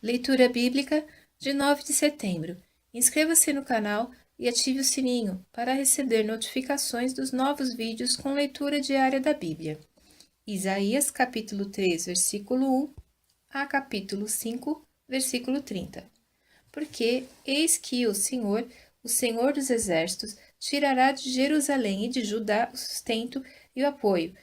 Leitura Bíblica de 9 de setembro. Inscreva-se no canal e ative o sininho para receber notificações dos novos vídeos com leitura diária da Bíblia. Isaías capítulo 3, versículo 1 a capítulo 5, versículo 30. Porque eis que o Senhor dos Exércitos, tirará de Jerusalém e de Judá o sustento e o apoio,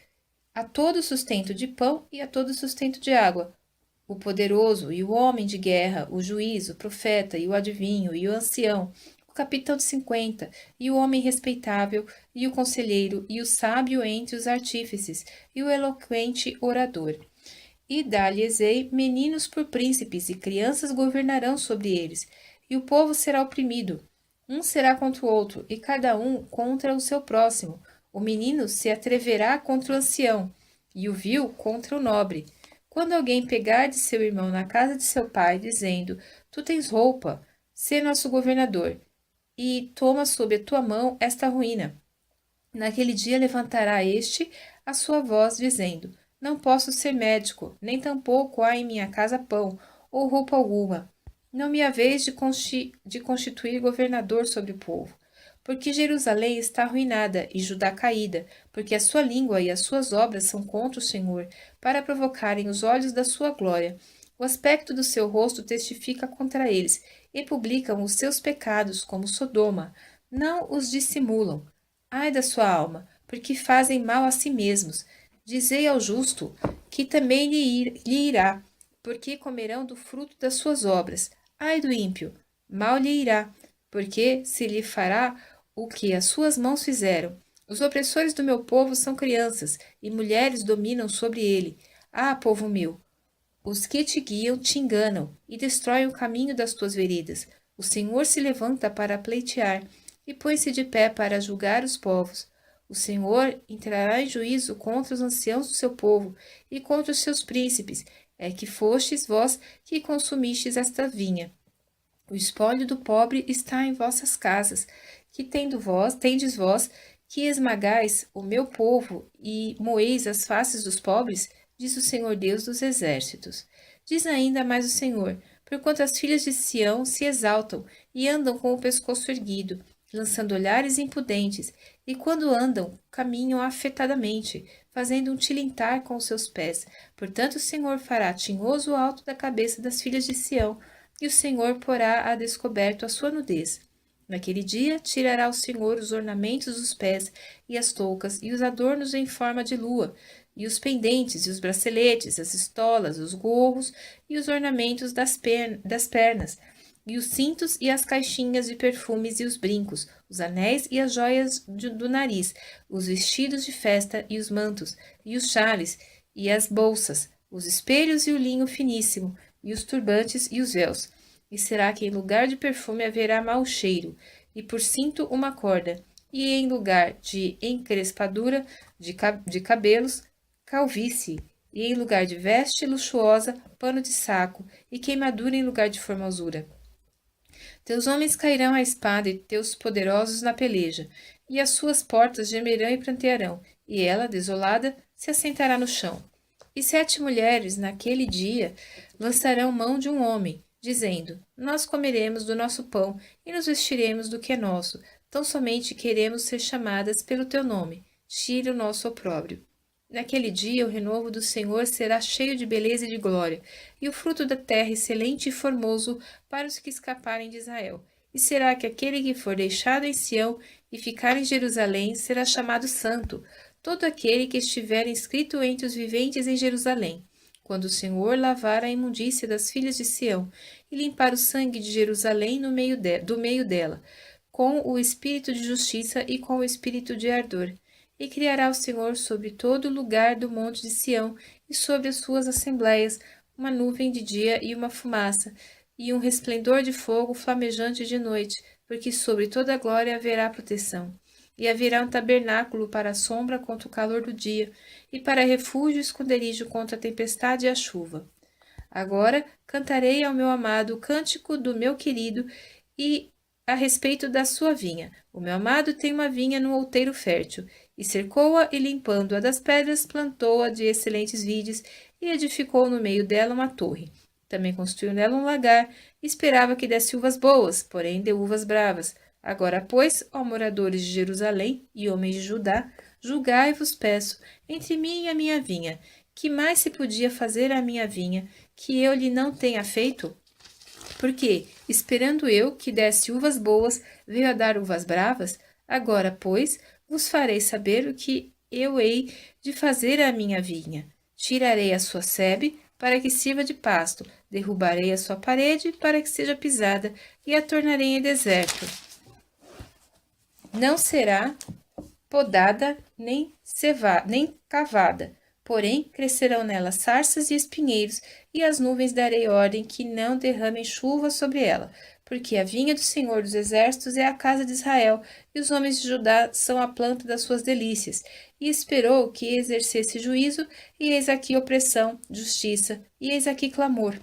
a todo o sustento de pão e a todo o sustento de água, o poderoso e o homem de guerra, o juiz, o profeta e o adivinho e o ancião, o capitão de 50, e o homem respeitável, e o conselheiro, e o sábio entre os artífices, e o eloquente orador. E dá-lhes-ei meninos por príncipes, e crianças governarão sobre eles, e o povo será oprimido. Um será contra o outro, e cada um contra o seu próximo. O menino se atreverá contra o ancião, e o vil contra o nobre. Quando alguém pegar de seu irmão na casa de seu pai, dizendo: Tu tens roupa, sê nosso governador, e toma sob a tua mão esta ruína. Naquele dia levantará este a sua voz, dizendo: Não posso ser médico, nem tampouco há em minha casa pão, ou roupa alguma. Não me haveis de constituir governador sobre o povo. Porque Jerusalém está arruinada e Judá caída, porque a sua língua e as suas obras são contra o Senhor, para provocarem os olhos da sua glória. O aspecto do seu rosto testifica contra eles, e publicam os seus pecados como Sodoma. Não os dissimulam. Ai da sua alma, porque fazem mal a si mesmos. Dizei ao justo que também lhe irá, porque comerão do fruto das suas obras. Ai do ímpio, mal lhe irá, porque se lhe fará o que as suas mãos fizeram. Os opressores do meu povo são crianças, e mulheres dominam sobre ele. Ah, povo meu, os que te guiam te enganam, e destroem o caminho das tuas veredas. O Senhor se levanta para pleitear, e põe-se de pé para julgar os povos. O Senhor entrará em juízo contra os anciãos do seu povo, e contra os seus príncipes. É que fostes vós que consumistes esta vinha. O espólio do pobre está em vossas casas, que tendes vós, que esmagais o meu povo e moeis as faces dos pobres, diz o Senhor Deus dos exércitos. Diz ainda mais o Senhor, porquanto as filhas de Sião se exaltam e andam com o pescoço erguido, lançando olhares impudentes, e quando andam, caminham afetadamente, fazendo um tilintar com os seus pés. Portanto o Senhor fará tinhoso o alto da cabeça das filhas de Sião, e o Senhor porá a descoberto a sua nudez. Naquele dia tirará o Senhor os ornamentos dos pés e as toucas e os adornos em forma de lua, e os pendentes e os braceletes, as estolas, os gorros e os ornamentos das pernas, e os cintos e as caixinhas de perfumes e os brincos, os anéis e as joias do nariz, os vestidos de festa e os mantos, e os chales e as bolsas, os espelhos e o linho finíssimo, e os turbantes e os véus. E será que em lugar de perfume haverá mau cheiro, e por cinto uma corda, e em lugar de encrespadura de cabelos, calvície, e em lugar de veste luxuosa, pano de saco, e queimadura em lugar de formosura. Teus homens cairão à espada e teus poderosos na peleja, e as suas portas gemerão e prantearão, e ela, desolada, se assentará no chão. E 7 mulheres, naquele dia, lançarão mão de um homem, dizendo: Nós comeremos do nosso pão e nos vestiremos do que é nosso, tão somente queremos ser chamadas pelo teu nome. Tira o nosso opróbrio. Naquele dia o renovo do Senhor será cheio de beleza e de glória, e o fruto da terra excelente e formoso para os que escaparem de Israel. E será que aquele que for deixado em Sião e ficar em Jerusalém será chamado santo, todo aquele que estiver inscrito entre os viventes em Jerusalém. Quando o Senhor lavar a imundícia das filhas de Sião e limpar o sangue de Jerusalém do meio dela, com o espírito de justiça e com o espírito de ardor. E criará o Senhor sobre todo o lugar do monte de Sião e sobre as suas assembléias uma nuvem de dia e uma fumaça, e um resplendor de fogo flamejante de noite, porque sobre toda a glória haverá proteção. E haverá um tabernáculo para a sombra contra o calor do dia, e para refúgio e esconderijo contra a tempestade e a chuva. Agora cantarei ao meu amado o cântico do meu querido e a respeito da sua vinha. O meu amado tem uma vinha no outeiro fértil, e cercou-a e limpando-a das pedras, plantou-a de excelentes vides e edificou no meio dela uma torre. Também construiu nela um lagar, e esperava que desse uvas boas, porém deu uvas bravas. Agora, pois, ó moradores de Jerusalém e homens de Judá, julgai-vos, peço, entre mim e a minha vinha. Que mais se podia fazer à minha vinha, que eu lhe não tenha feito? Porque, esperando eu que desse uvas boas, veio a dar uvas bravas? Agora, pois, vos farei saber o que eu hei de fazer à minha vinha. Tirarei a sua sebe, para que sirva de pasto, derrubarei a sua parede, para que seja pisada, e a tornarei em deserto. Não será podada nem cavada, porém crescerão nela sarças e espinheiros, e às nuvens darei ordem que não derramem chuva sobre ela, porque a vinha do Senhor dos Exércitos é a casa de Israel, e os homens de Judá são a planta das suas delícias. E esperou que exercesse juízo, e eis aqui opressão, justiça, e eis aqui clamor.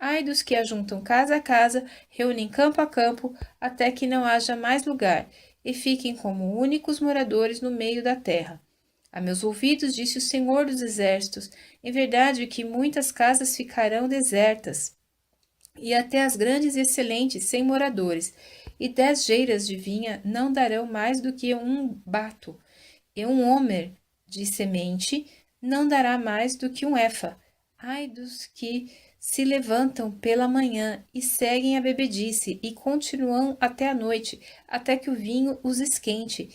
Ai dos que ajuntam casa a casa, reúnem campo a campo, até que não haja mais lugar, e fiquem como únicos moradores no meio da terra. A meus ouvidos disse o Senhor dos Exércitos, em verdade que muitas casas ficarão desertas, e até as grandes e excelentes sem moradores, e 10 geiras de vinha não darão mais do que um bato, e um homer de semente não dará mais do que um efa. Ai dos que se levantam pela manhã e seguem a bebedice e continuam até a noite, até que o vinho os esquente,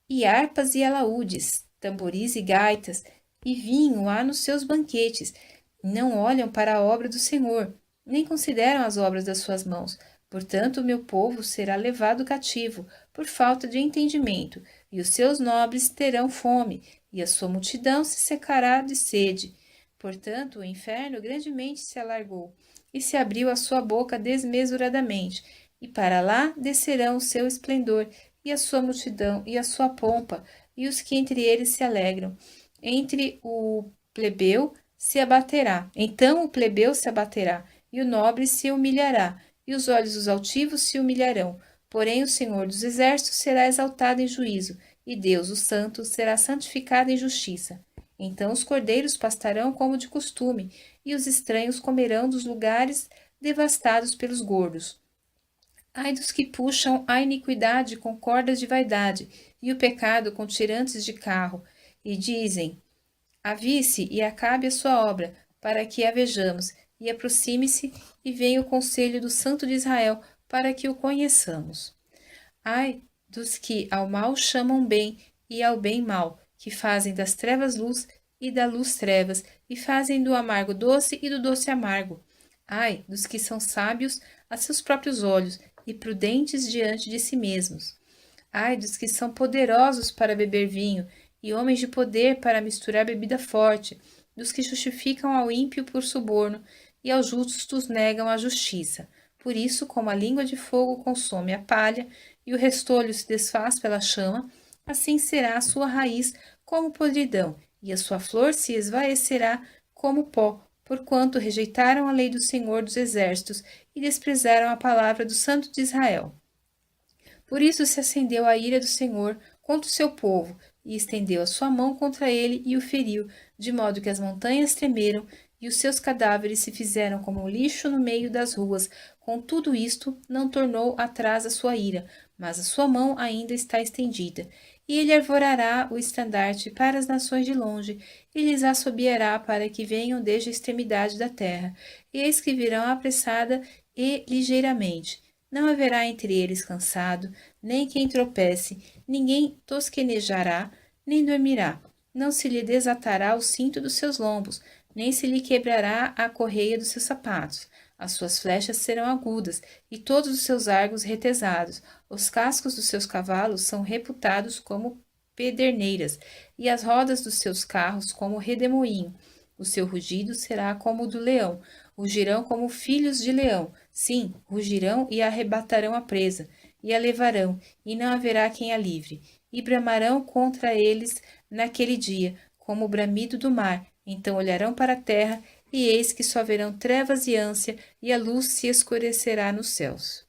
e harpas e alaúdes, tamboris e gaitas, e vinho há nos seus banquetes. Não olham para a obra do Senhor, nem consideram as obras das suas mãos. Portanto, o meu povo será levado cativo, por falta de entendimento, e os seus nobres terão fome, e a sua multidão se secará de sede. Portanto, o inferno grandemente se alargou, e se abriu a sua boca desmesuradamente, e para lá descerão o seu esplendor, e a sua multidão, e a sua pompa, e os que entre eles se alegram. Entre o plebeu se abaterá. Então o plebeu se abaterá, e o nobre se humilhará, e os olhos dos altivos se humilharão. Porém o Senhor dos Exércitos será exaltado em juízo, e Deus, o Santo, será santificado em justiça. Então os cordeiros pastarão como de costume, e os estranhos comerão dos lugares devastados pelos gordos. Ai dos que puxam a iniquidade com cordas de vaidade, e o pecado com tirantes de carro, e dizem: avise e acabe a sua obra, para que a vejamos, e aproxime-se e venha o conselho do Santo de Israel, para que o conheçamos. Ai dos que ao mal chamam bem e ao bem mal, que fazem das trevas luz e da luz trevas, e fazem do amargo doce e do doce amargo. Ai dos que são sábios a seus próprios olhos e prudentes diante de si mesmos. Ai dos que são poderosos para beber vinho e homens de poder para misturar bebida forte, dos que justificam ao ímpio por suborno e aos justos negam a justiça. Por isso, como a língua de fogo consome a palha e o restolho se desfaz pela chama, assim será a sua raiz como podridão, e a sua flor se esvaecerá como pó, porquanto rejeitaram a lei do Senhor dos Exércitos e desprezaram a palavra do Santo de Israel. Por isso se acendeu a ira do Senhor contra o seu povo, e estendeu a sua mão contra ele e o feriu, de modo que as montanhas tremeram e os seus cadáveres se fizeram como lixo no meio das ruas. Com tudo isto, não tornou atrás a sua ira, mas a sua mão ainda está estendida. E ele arvorará o estandarte para as nações de longe, e lhes assobiará para que venham desde a extremidade da terra. E eis que virão apressada e ligeiramente. Não haverá entre eles cansado, nem quem tropece, ninguém tosquenejará, nem dormirá. Não se lhe desatará o cinto dos seus lombos, nem se lhe quebrará a correia dos seus sapatos. As suas flechas serão agudas, e todos os seus argos retesados. Os cascos dos seus cavalos são reputados como pederneiras, e as rodas dos seus carros como redemoinho. O seu rugido será como o do leão, rugirão como filhos de leão. Sim, rugirão e arrebatarão a presa, e a levarão, e não haverá quem a livre. E bramarão contra eles naquele dia, como o bramido do mar. Então olharão para a terra, e eis que só verão trevas e ânsia, e a luz se escurecerá nos céus.